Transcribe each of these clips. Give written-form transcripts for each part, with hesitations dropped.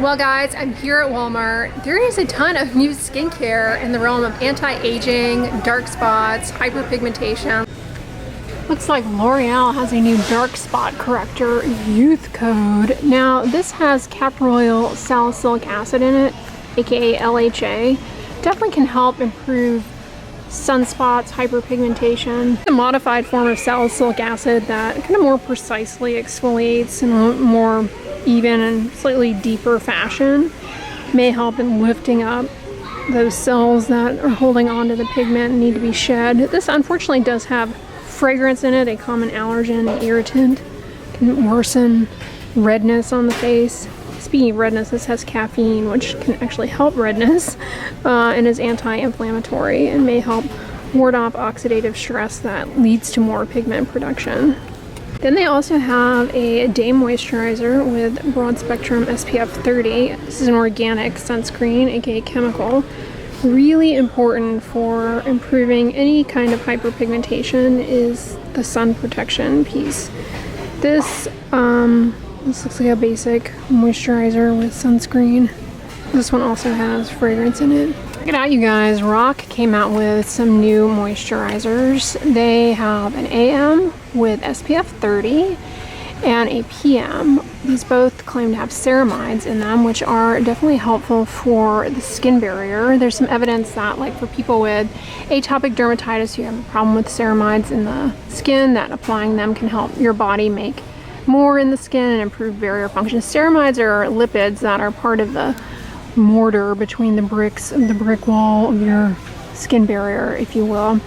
Well guys, I'm here at Walmart. There is a ton of new skincare in the realm of anti-aging, dark spots, hyperpigmentation. Looks like L'Oreal has a new dark spot corrector youth code. Now this has caprylyl salicylic acid in it, aka LHA. Definitely can help improve sunspots, hyperpigmentation. A modified form of salicylic acid that kind of more precisely exfoliates in a more even and slightly deeper fashion may help in lifting up those cells that are holding on to the pigment and need to be shed. This unfortunately does have fragrance in it, a common allergen and irritant. Can worsen redness on the face. Speaking of redness, this has caffeine, which can actually help redness and is anti-inflammatory and may help ward off oxidative stress that leads to more pigment production. Then they also have a day moisturizer with broad spectrum SPF 30. This is an organic sunscreen, aka chemical. Really important for improving any kind of hyperpigmentation is the sun protection piece. This looks like a basic moisturizer with sunscreen. This one also has fragrance in it. Check it out, you guys. RoC came out with some new moisturizers. They have an AM with SPF 30 and a PM. These both claim to have ceramides in them, which are definitely helpful for the skin barrier. There's some evidence that, like for people with atopic dermatitis who have a problem with ceramides in the skin, that applying them can help your body make more in the skin and improve barrier function. Ceramides are lipids that are part of the mortar between the bricks of the brick wall of your skin barrier, if you will.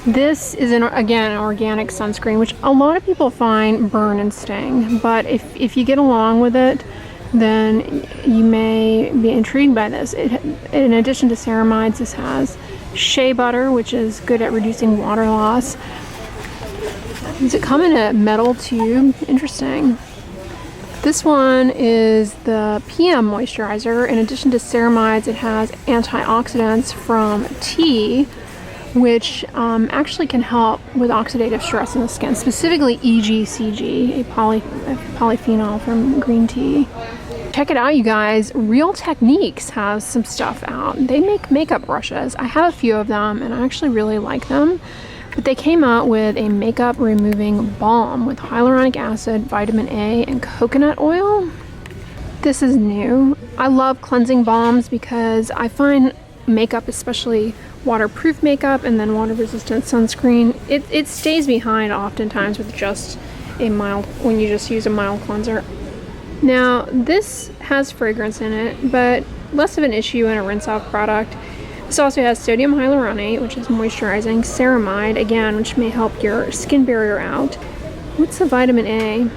This is again an organic sunscreen, which a lot of people find burn and sting, but if you get along with it, then you may be intrigued by this. In addition to ceramides, this has shea butter, which is good at reducing water loss. Does it come in a metal tube? Interesting. This one is the PM moisturizer. In addition to ceramides, it has antioxidants from tea, which actually can help with oxidative stress in the skin, specifically EGCG, a polyphenol from green tea. Check it out, you guys. Real Techniques has some stuff out. They make makeup brushes. I have a few of them and I actually really like them. But they came out with a makeup removing balm with hyaluronic acid, vitamin A, and coconut oil. This is new. I love cleansing balms because I find makeup, especially waterproof makeup and then water resistant sunscreen, it stays behind oftentimes with just a mild, when you just use a mild cleanser. Now this has fragrance in it, but less of an issue in a rinse off product. This also has sodium hyaluronate, which is moisturizing, ceramide, again, which may help your skin barrier out. What's the vitamin A?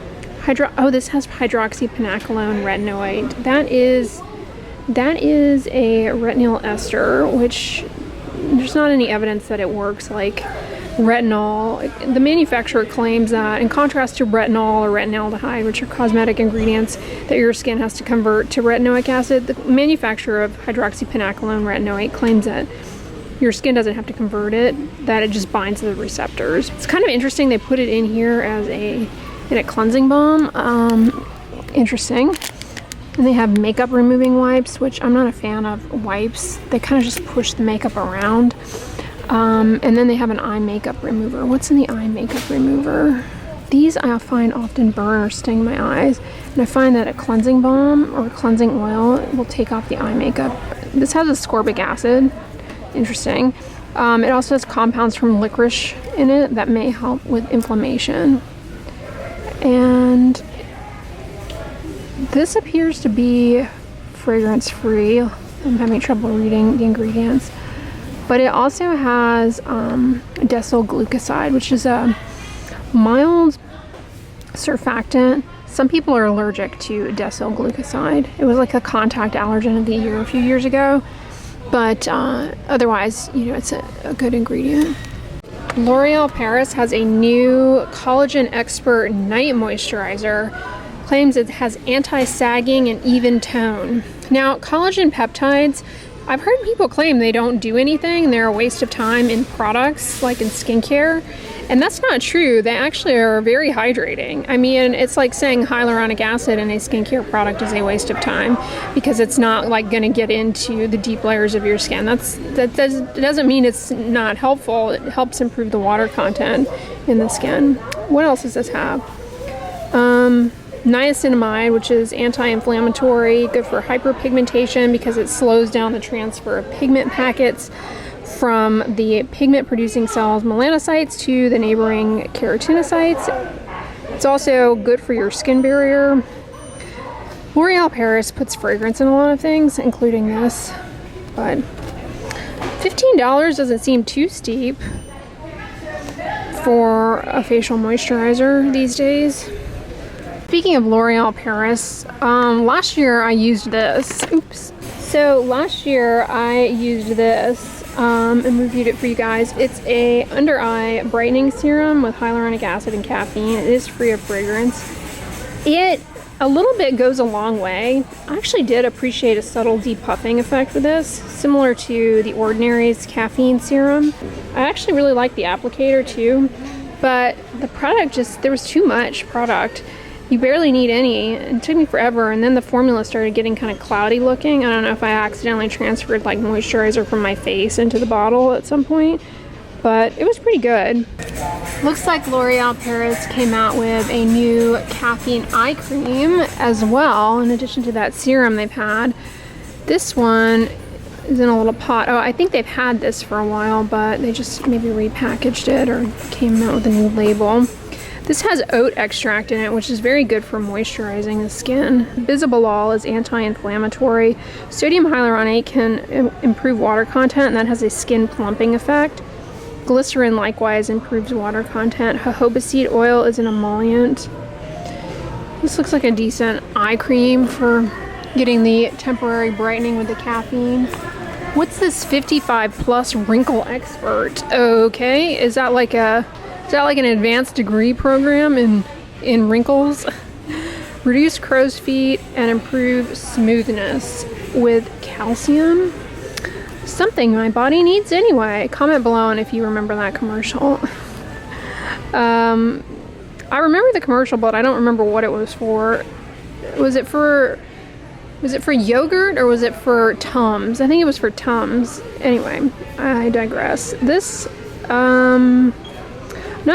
This has hydroxypanacolone retinoid. That is a retinol ester, which there's not any evidence that it works like retinol. The manufacturer claims that, in contrast to retinol or retinaldehyde, which are cosmetic ingredients that your skin has to convert to retinoic acid, the manufacturer of hydroxypanacolone retinoid claims that your skin doesn't have to convert it, that it just binds to the receptors. It's kind of interesting they put it in here as in a cleansing balm. Interesting. And they have makeup removing wipes, which I'm not a fan of wipes. They kind of just push the makeup around. And then they have an eye makeup remover. What's in the eye makeup remover? These I find often burn or sting my eyes. And I find that a cleansing balm or cleansing oil will take off the eye makeup. This has ascorbic acid. Interesting. It also has compounds from licorice in it that may help with inflammation. And this appears to be fragrance free. I'm having trouble reading the ingredients. But it also has decyl glucoside, which is a mild surfactant. Some people are allergic to decyl glucoside. It was like a contact allergen of the year a few years ago. But otherwise, you know, it's a good ingredient. L'Oreal Paris has a new Collagen Expert Night Moisturizer. Claims it has anti-sagging and even tone. Now, collagen peptides, I've heard people claim they don't do anything. They're a waste of time in products, like in skincare. And that's not true. They actually are very hydrating. I mean, it's like saying hyaluronic acid in a skincare product is a waste of time because it's not like going to get into the deep layers of your skin. It doesn't mean it's not helpful. It helps improve the water content in the skin. What else does this have? Niacinamide, which is anti-inflammatory, good for hyperpigmentation because it slows down the transfer of pigment packets from the pigment-producing cells melanocytes to the neighboring keratinocytes. It's also good for your skin barrier. L'Oreal Paris puts fragrance in a lot of things, including this, but $15 doesn't seem too steep for a facial moisturizer these days. Speaking of L'Oreal Paris, last year I used this. Oops. So last year I used this and reviewed it for you guys. It's a under eye brightening serum with hyaluronic acid and caffeine. It is free of fragrance. It a little bit goes a long way. I actually did appreciate a subtle depuffing effect with this, similar to the Ordinary's caffeine serum. I actually really like the applicator too, but the product there was too much product. You barely need any. It took me forever, and then the formula started getting kind of cloudy looking. I don't know if I accidentally transferred like moisturizer from my face into the bottle at some point, but it was pretty good. Looks like L'Oreal Paris came out with a new caffeine eye cream as well, in addition to that serum they've had. This one is in a little pot. Oh, I think they've had this for a while, but they just maybe repackaged it or came out with a new label. This has oat extract in it, which is very good for moisturizing the skin. Bisabolol is anti-inflammatory. Sodium hyaluronate can improve water content, and that has a skin plumping effect. Glycerin likewise improves water content. Jojoba seed oil is an emollient. This looks like a decent eye cream for getting the temporary brightening with the caffeine. What's this 55 plus wrinkle expert? Okay, is that like an advanced degree program in wrinkles? Reduce crow's feet and improve smoothness with calcium. Something my body needs anyway. Comment below and if you remember that commercial. I remember the commercial, but I don't remember what it was for. Was it for yogurt or was it for Tums? I think it was for Tums. Anyway, I digress. This, not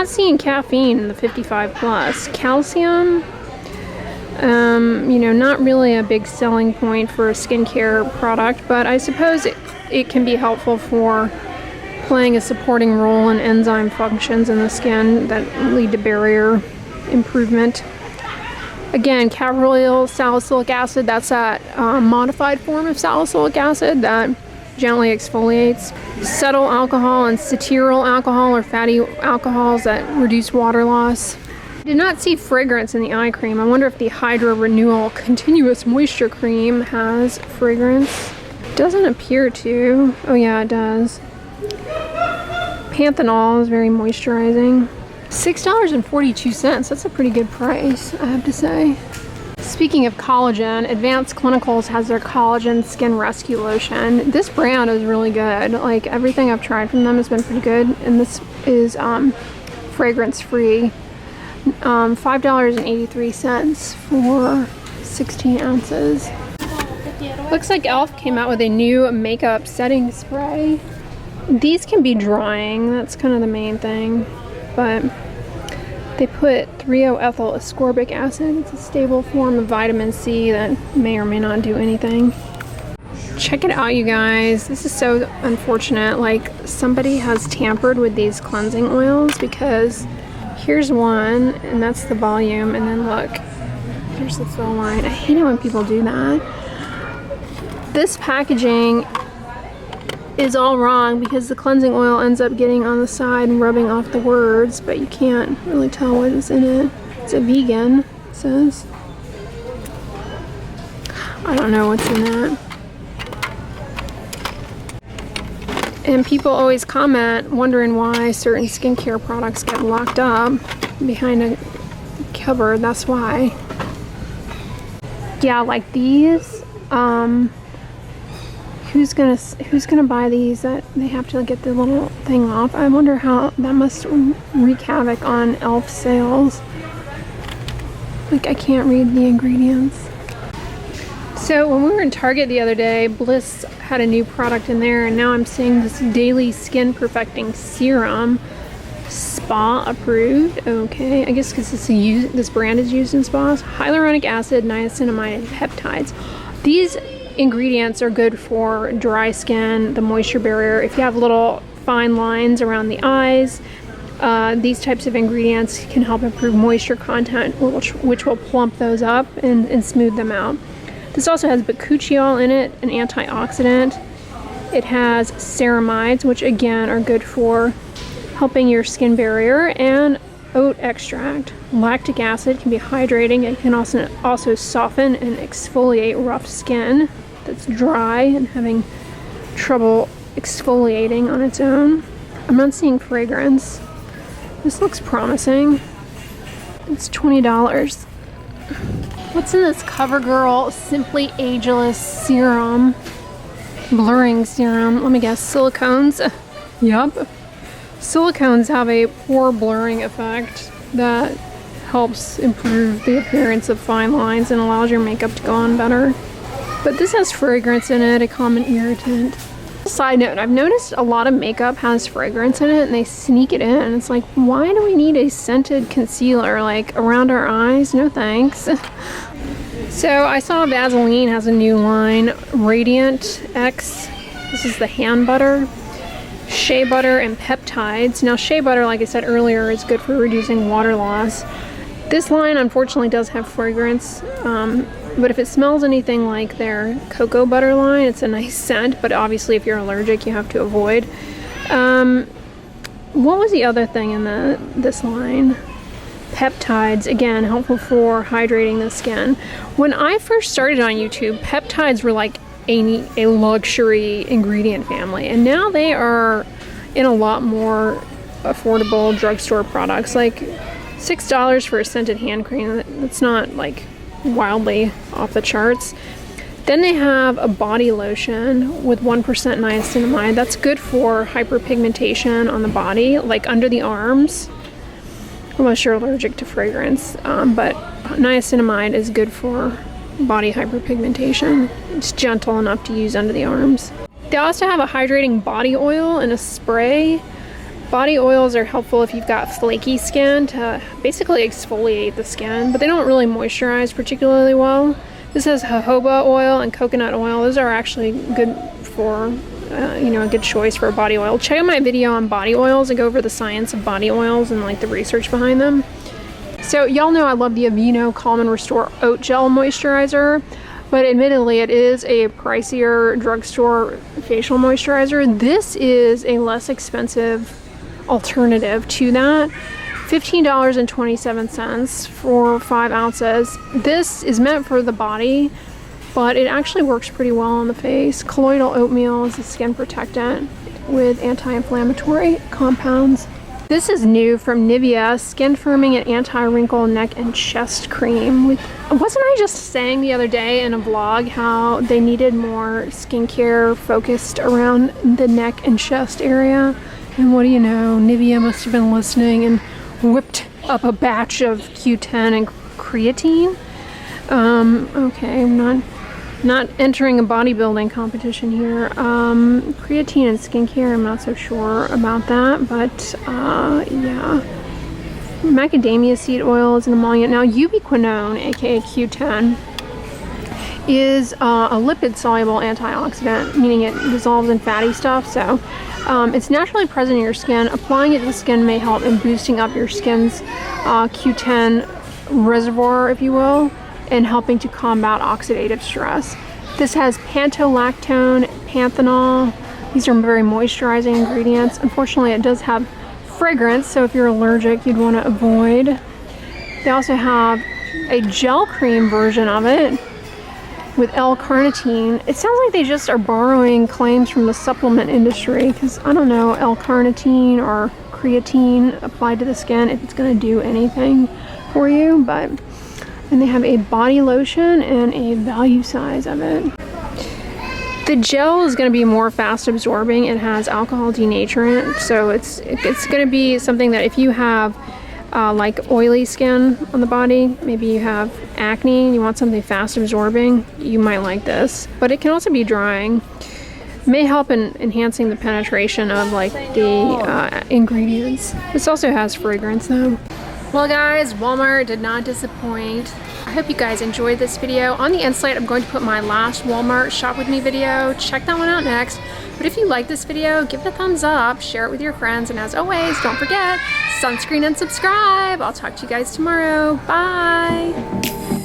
seeing caffeine in the 55 plus. Calcium, not really a big selling point for a skincare product, but I suppose it can be helpful for playing a supporting role in enzyme functions in the skin that lead to barrier improvement. Again, caproyl salicylic acid, that's that modified form of salicylic acid that gently exfoliates. Cetyl alcohol and cetyl alcohol are fatty alcohols that reduce water loss. I did not see fragrance in the eye cream. I wonder if the Hydra Renewal Continuous Moisture Cream has fragrance. Doesn't appear to. Oh yeah, it does. Panthenol is very moisturizing. $6.42. That's a pretty good price, I have to say. Speaking of collagen, Advanced Clinicals has their collagen skin rescue lotion. This brand is really good. Like everything I've tried from them has been pretty good, and this is fragrance free. $5.83 for 16 ounces. Looks like e.l.f. came out with a new makeup setting spray. These can be drying, that's kind of the main thing, but they put 3-O-ethyl ascorbic acid. It's a stable form of vitamin C that may or may not do anything. Check it out, you guys. This is so unfortunate. Like, somebody has tampered with these cleansing oils, because here's one, and that's the volume, and then look, here's the fill line. I hate it when people do that. This packaging is all wrong because the cleansing oil ends up getting on the side and rubbing off the words, but you can't really tell what is in it. It's a vegan, it says. I don't know what's in that. And people always comment wondering why certain skincare products get locked up behind a cupboard. That's why. Yeah, like these. who's gonna buy these that they have to get the little thing off? I wonder how that must wreak havoc on e.l.f. sales. Like, I can't read the ingredients. So when we were in Target the other day, Bliss had a new product in there, and now I'm seeing this daily skin perfecting serum, spa approved. Okay, I guess because this brand is used in spas. Hyaluronic acid, niacinamide, and peptides. These ingredients are good for dry skin, the moisture barrier. If you have little fine lines around the eyes, these types of ingredients can help improve moisture content, which will plump those up and smooth them out. This also has bakuchiol in it, an antioxidant. It has ceramides, which again are good for helping your skin barrier, and oat extract. Lactic acid can be hydrating. It can also soften and exfoliate rough skin that's dry and having trouble exfoliating on its own. I'm not seeing fragrance. This looks promising. It's $20. What's in this CoverGirl Simply Ageless Serum? Blurring serum. Let me guess, silicones? Yup. Silicones have a pore blurring effect that helps improve the appearance of fine lines and allows your makeup to go on better. But this has fragrance in it, a common irritant. Side note, I've noticed a lot of makeup has fragrance in it and they sneak it in. It's like, why do we need a scented concealer like around our eyes? No thanks. So I saw Vaseline has a new line, Radiant X. This is the hand butter, shea butter, and peptides. Now shea butter, like I said earlier, is good for reducing water loss. This line unfortunately does have fragrance, but if it smells anything like their cocoa butter line, it's a nice scent, but obviously if you're allergic, you have to avoid. What was the other thing in this line? Peptides, again, helpful for hydrating the skin. When I first started on YouTube, peptides were like a luxury ingredient family, and now they are in a lot more affordable drugstore products, like $6 for a scented hand cream. That's not like wildly off the charts. Then they have a body lotion with 1% niacinamide. That's good for hyperpigmentation on the body, like under the arms, unless you're allergic to fragrance. But niacinamide is good for body hyperpigmentation. It's gentle enough to use under the arms. They also have a hydrating body oil and a spray. Body oils are helpful if you've got flaky skin to basically exfoliate the skin, but they don't really moisturize particularly well. This has jojoba oil and coconut oil. Those are actually good for, a good choice for a body oil. Check out my video on body oils. I go over the science of body oils and like the research behind them. So y'all know I love the Aveeno Calm and Restore Oat Gel Moisturizer, but admittedly it is a pricier drugstore facial moisturizer. This is a less expensive alternative to that. $15.27 for 5 ounces. This is meant for the body, but it actually works pretty well on the face. Colloidal oatmeal is a skin protectant with anti-inflammatory compounds. This is new from Nivea, skin firming and anti-wrinkle neck and chest cream. Wasn't I just saying the other day in a vlog how they needed more skincare focused around the neck and chest area? And what do you know, Nivea must have been listening and whipped up a batch of Q10 and creatine. Okay, I'm not entering a bodybuilding competition here. Creatine and skincare, I'm not so sure about that, but yeah. Macadamia seed oil is an emollient. Now, ubiquinone, aka Q10, is a lipid-soluble antioxidant, meaning it dissolves in fatty stuff, so it's naturally present in your skin. Applying it to the skin may help in boosting up your skin's Q10 reservoir, if you will, and helping to combat oxidative stress. This has pantolactone, panthenol. These are very moisturizing ingredients. Unfortunately, it does have fragrance, so if you're allergic, you'd want to avoid. They also have a gel cream version of it with L-carnitine. It sounds like they just are borrowing claims from the supplement industry, because I don't know, L-carnitine or creatine applied to the skin if it's going to do anything for you, and they have a body lotion and a value size of it. The gel is going to be more fast absorbing. It has alcohol denaturant, so it's going to be something that if you have like oily skin on the body, maybe you have acne and you want something fast absorbing, you might like this. But it can also be drying. It may help in enhancing the penetration of like the ingredients. This also has fragrance though. Well guys, Walmart did not disappoint. I hope you guys enjoyed this video. On the end slide, I'm going to put my last Walmart shop with me video. Check that one out next. But if you like this video, give it a thumbs up, share it with your friends, and as always, don't forget, sunscreen and subscribe. I'll talk to you guys tomorrow. Bye.